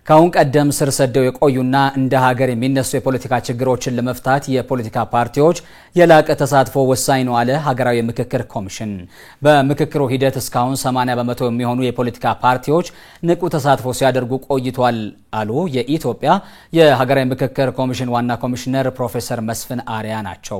ካሁን ቀደም ስር ሰደው የቆዩና እንደ ሀገር የሚነሱ የፖለቲካ ችግሮችን ለመፍታት የፖለቲካ ፓርቲዎች የላቀ ተሳትፎ ወሳኝ ነው አለ ሀገራዊ ምክክር ኮሚሽን። በምክክሩ ሂደት እስካሁን 80% የሚሆኑ የፖለቲካ ፓርቲዎች ንቁ ተሳትፎ ሲያደርጉ ቆይቷል አሉ የኢትዮጵያ የሀገራዊ ምክክር ኮሚሽን ዋና ኮሚሽነር ፕሮፌሰር መስፍን አሪያ ናቸው።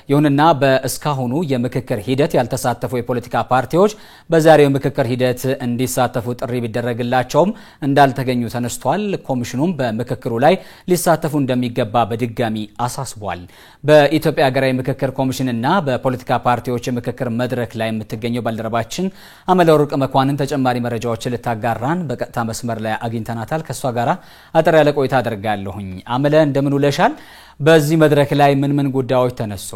ይሁንና በእስካሁኑ የምክክር ሂደት ያልተሳተፉ የፖለቲካ ፓርቲዎች በዛሬው ምክክር ሂደት እንዲሳተፉ ጥሪ ቢደረግላቸውም እንዳልተገኙ ተነስቷል። ኮሚሽኑም በምክክሩ ላይ ሊሳተፉ እንደሚገባ በድጋሚ አሳስቧል። በኢትዮጵያ ሀገራዊ ምክክር ኮሚሽንና በፖለቲካ ፓርቲዎች የምክክር መድረክ ላይ የምትገኘው ባልደረባችን አመለወርቅ መኳንን ተጨማሪ መረጃዎችን ልታጋራን በቀጥታ መስመር ላይ አግኝተናታል። ከሷ ጋራ አጠር ያለ ቆይታ አደርጋለሁኝ። አመለ እንደምን ውለሻል? በዚህ መድረክ ላይ ምን ጉዳዮች ተነሱ?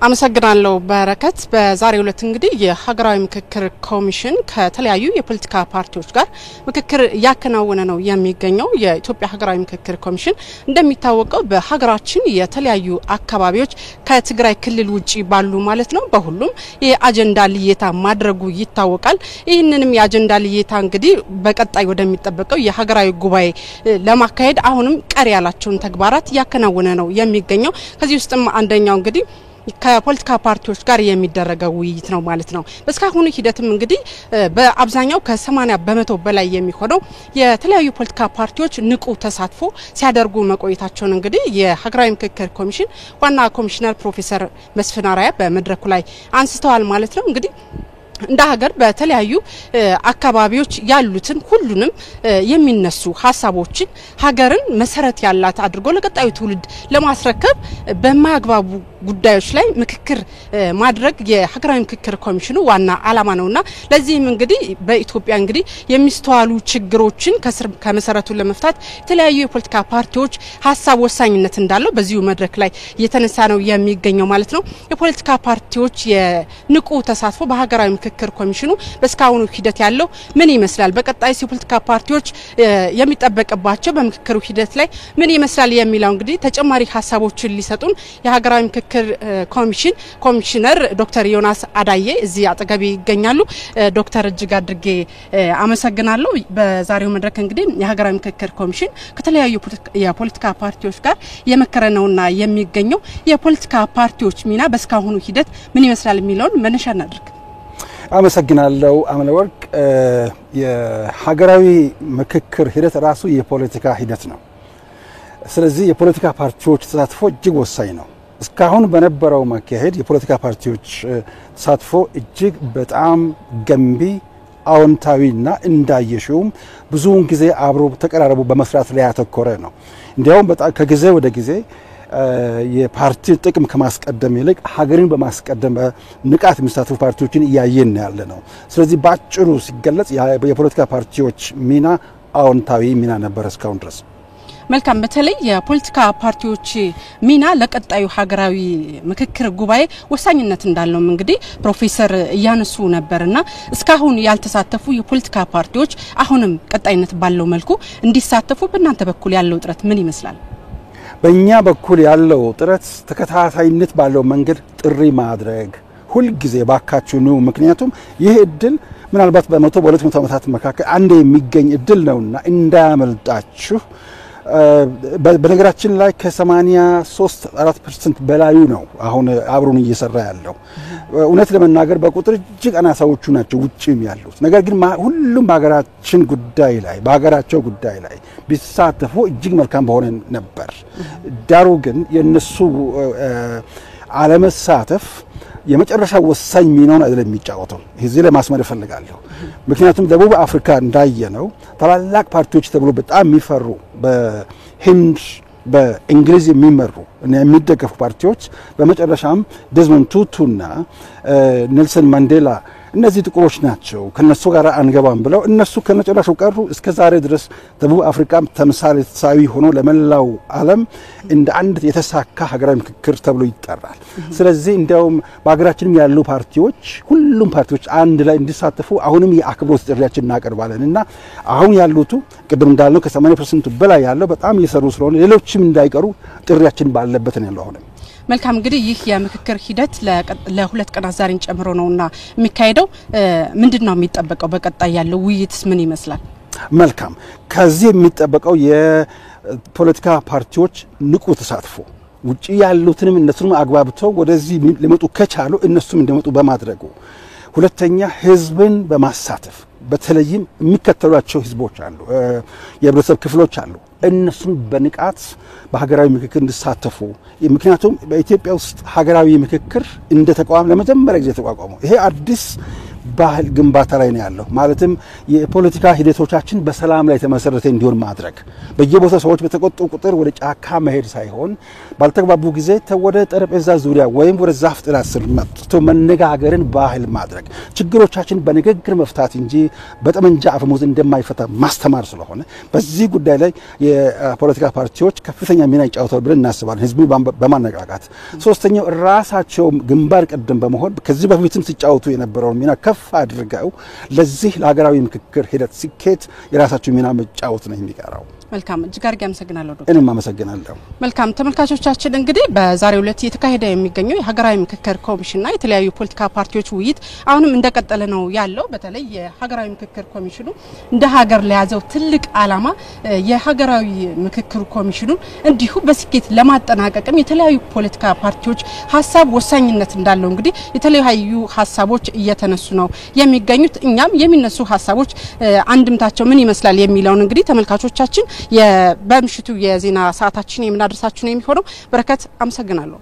አመሰግናለሁ በረከት። በዛሬው ዕለት እንግዲህ የሀገራዊ ምክክር ኮሚሽን ከተለያዩ የፖለቲካ ፓርቲዎች ጋር ምክክር ያከናወነ ነው የሚገኘው። የኢትዮጵያ ሀገራዊ ምክክር ኮሚሽን እንደሚታወቀው በሀገራችን የተለያዩ አካባቢዎች ከትግራይ ክልል ውጪ ባሉ ማለት ነው በሁሉም የአጀንዳ ልየታ ማድረጉ ይታወቃል። ይህንንም የአጀንዳ ልየታ እንግዲህ በቀጣይ ወደሚጠበቀው የሀገራዊ ጉባኤ ለማካሄድ አሁንም ቀሪ ያላቸውን ተግባራት ያከናወነ ነው የሚገኘው። ከዚህ ውስጥም አንደኛው እንግዲህ ከፖለቲካ ፓርቲዎች ጋር የሚደረገው ውይይት ነው ማለት ነው። በስካሁኑ ሂደትም እንግዲህ በአብዛኛው ከ80% በላይ የሚሆነው የተለያዩ ፖለቲካ ፓርቲዎች ንቁ ተሳትፎ ሲያደርጉ መቆየታቸውን እንግዲህ የሀገራዊ ምክክር ኮሚሽን ዋና ኮሚሽነር ፕሮፌሰር መስፍን አሪያ በመድረኩ ላይ አንስተዋል ማለት ነው። እንግዲህ እንደ ሀገር በተለያዩ አካባቢዎች ያሉትን ሁሉንም የሚነሱ ሀሳቦችን ሀገርን መሰረት ያላት አድርጎ ለቀጣዩ ትውልድ ለማስረከብ በማያግባቡ ጉዳዮች ላይ ምክክር ማድረግ የሀገራዊ ምክክር ኮሚሽኑ ዋና ዓላማ ነውና ለዚህም እንግዲህ በኢትዮጵያ እንግዲህ የሚስተዋሉ ችግሮችን ከመሰረቱ ለመፍታት የተለያዩ የፖለቲካ ፓርቲዎች ሀሳብ ወሳኝነት እንዳለው በዚሁ መድረክ ላይ የተነሳ ነው የሚገኘው ማለት ነው። የፖለቲካ ፓርቲዎች የንቁ ተሳትፎ በሀገራዊ ምክክር ኮሚሽኑ በስካሁኑ ሂደት ያለው ምን ይመስላል፣ በቀጣይ የፖለቲካ ፓርቲዎች የሚጠበቅባቸው በምክክሩ ሂደት ላይ ምን ይመስላል የሚለው እንግዲህ ተጨማሪ ሀሳቦችን ሊሰጡን የሀገራዊ ምክክር ኮሚሽን ኮሚሽነር ዶክተር ዮናስ አዳዬ እዚህ አጠገቤ ይገኛሉ። ዶክተር እጅግ አድርጌ አመሰግናለሁ። በዛሬው መድረክ እንግዲህ የሀገራዊ ምክክር ኮሚሽን ከተለያዩ የፖለቲካ ፓርቲዎች ጋር የመከረ ነውና የሚገኘው የፖለቲካ ፓርቲዎች ሚና በስካሁኑ ሂደት ምን ይመስላል የሚለውን መነሻ እናድርግ። አመሰግናለሁ አመለወርቅ። የሀገራዊ ምክክር ሂደት ራሱ የፖለቲካ ሂደት ነው። ስለዚህ የፖለቲካ ፓርቲዎች ተሳትፎ እጅግ ወሳኝ ነው። እስካሁን በነበረው ማካሄድ የፖለቲካ ፓርቲዎች ተሳትፎ እጅግ በጣም ገንቢ አዎንታዊና እንዳየሽውም ብዙውን ጊዜ አብሮ ተቀራርቦ በመስራት ላይ ያተኮረ ነው። እንዲያውም በጣም ከጊዜ ወደ ጊዜ የፓርቲ ጥቅም ከማስቀደም ይልቅ ሀገርን በማስቀደም ንቃት የሚሳተፉ ፓርቲዎችን እያየን ያለ ነው። ስለዚህ ባጭሩ ሲገለጽ የፖለቲካ ፓርቲዎች ሚና አዎንታዊ ሚና ነበር እስካሁን ድረስ። መልካም። በተለይ የፖለቲካ ፓርቲዎች ሚና ለቀጣዩ ሀገራዊ ምክክር ጉባኤ ወሳኝነት እንዳለው እንግዲህ ፕሮፌሰር እያነሱ ነበርና እስካሁን ያልተሳተፉ የፖለቲካ ፓርቲዎች አሁንም ቀጣይነት ባለው መልኩ እንዲሳተፉ በእናንተ በኩል ያለው ጥረት ምን ይመስላል? በእኛ በኩል ያለው ጥረት ተከታታይነት ባለው መንገድ ጥሪ ማድረግ ሁሉ ጊዜ ባካችሁ ነው። ምክንያቱም ይህ እድል ምናልባት በ100-200 ዓመታት መካከል አንድ የሚገኝ እድል ነውና እንዳያመልጣችሁ። በነገራችን ላይ ከ83% በላዩ ነው አሁን አብሮን እየሰራ ያለው። እውነት ለመናገር በቁጥር እጅግ አናሳዎቹ ናቸው ውጪም ያሉት። ነገር ግን ሁሉም በሀገራችን ጉዳይ ላይ በሀገራቸው ጉዳይ ላይ ቢሳተፉ እጅግ መልካም በሆነ ነበር። ዳሩ ግን የነሱ አለመሳተፍ የመጨረሻ ወሳኝ ሚናውን አይደለም የሚጫወተው። እዚህ ለማስመር እፈልጋለሁ። ምክንያቱም ደቡብ አፍሪካ እንዳየነው ታላላቅ ፓርቲዎች ተብሎ በጣም የሚፈሩ በሂንድ በእንግሊዝ የሚመሩ እና የሚደገፉ ፓርቲዎች በመጨረሻም ዴዝሞንድ ቱቱና ኔልሰን ማንዴላ እነዚህ ጥቁሮች ናቸው ከነሱ ጋር አንገባም ብለው እነሱ ከመጨረሻው ቀሩ። እስከ ዛሬ ድረስ ደቡብ አፍሪካም ተምሳሌታዊ ሆኖ ለመላው ዓለም እንደ አንድ የተሳካ ሀገራዊ ምክክር ተብሎ ይጠራል። ስለዚህ እንዲያውም በሀገራችንም ያሉ ፓርቲዎች ሁሉም ፓርቲዎች አንድ ላይ እንዲሳተፉ አሁንም የአክብሮት ጥሪያችን እናቀርባለንና አሁን ያሉት ቅድም እንዳልነው ከ80% በላይ ያለው በጣም እየሰሩ ስለሆነ ሌሎችም እንዳይቀሩ ጥሪያችን ባለበት ነው ያለው አሁን። መልካም እንግዲህ ይህ የምክክር ሂደት ለሁለት ቀናት ዛሬን ጨምሮ ነውና የሚካሄደው ምንድነው የሚጠበቀው በቀጣይ ያለው ውይይትስ ምን ይመስላል? መልካም ከዚህ የሚጠበቀው የፖለቲካ ፓርቲዎች ንቁ ተሳትፎ ውጪ ያሉትንም እነሱንም አግባብተው ወደዚህ ሊመጡ ከቻሉ እነሱም እንደመጡ በማድረጉ ሁለተኛ ህዝብን በማሳተፍ በተለይም የሚከተሏቸው ህዝቦች አሉ የህብረተሰብ ክፍሎች አሉ እነሱን በንቃት በሀገራዊ ምክክር እንዲሳተፉ ምክንያቱም በኢትዮጵያ ውስጥ ሀገራዊ ምክክር እንደ ተቋም ለመጀመሪያ ጊዜ ተቋቋመው ይሄ አዲስ ባህል ግንባታ ላይ ነው ያለው ማለትም የፖለቲካ ሂደቶቻችን በሰላም ላይ ተመሰረተ እንዲሆን ማድረግ በየቦታው ሰዎች በተቆጡ ቁጥር ወደ ጫካ መሄድ ሳይሆን ባልተግባቡ ጊዜ ወደ ጠረጴዛ ዙሪያ ወይም ወደ ዛፍ ጥላ ስር መጥቶ መነጋገርን ባህል ማድረግ ችግሮቻችን በንግግር መፍታት እንጂ በጠመንጃ አፈሙዝ እንደማይፈታ ማስተማር ስለሆነ በዚህ ጉዳይ ላይ የፖለቲካ ፓርቲዎች ከፍተኛ ሚና ይጫወታሉ ብለን እናስባለን ህዝቡ በማነቃቃት ሶስተኛው ራሳቸው ግንባር ቀደም በመሆን ከዚህ በፊትም ሲጫወቱ የነበረው ሚና ከፍ አድርገው ለዚህ ለሀገራዊ ምክክር ሂደት ስኬት የራሳቸው ሚና መጫወት ነው የሚቀራው መልካም እጅግ አድርጌ አመሰግናለሁ ዶክተር እኔም አመሰግናለሁ መልካም ተመልካቾቻችን እንግዲህ በዛሬው ዕለት የተካሄደ የሚገኘው የሀገራዊ ምክክር ኮሚሽንና የተለያዩ ፖለቲካ ፓርቲዎች ውይይት አሁንም እንደቀጠለ ነው ያለው በተለይ የሀገራዊ ምክክር ኮሚሽኑ እንደ ሀገር ለያዘው ትልቅ ዓላማ የሀገራዊ ምክክር ኮሚሽኑ እንዲሁ በስኬት ለማጠናቀቅም የተለያዩ ፖለቲካ ፓርቲዎች ሐሳብ ወሳኝነት እንዳለው እንግዲህ የተለያዩ ሐሳቦች እየተነሱ ነው የሚገኙት እኛም የሚነሱ ሐሳቦች አንድምታቸው ምን ይመስላል የሚለውን እንግዲህ ተመልካቾቻችን በምሽቱ የዜና ሰዓታችን የምናደርሳችሁ ነው የሚሆነው በረከት አመሰግናለሁ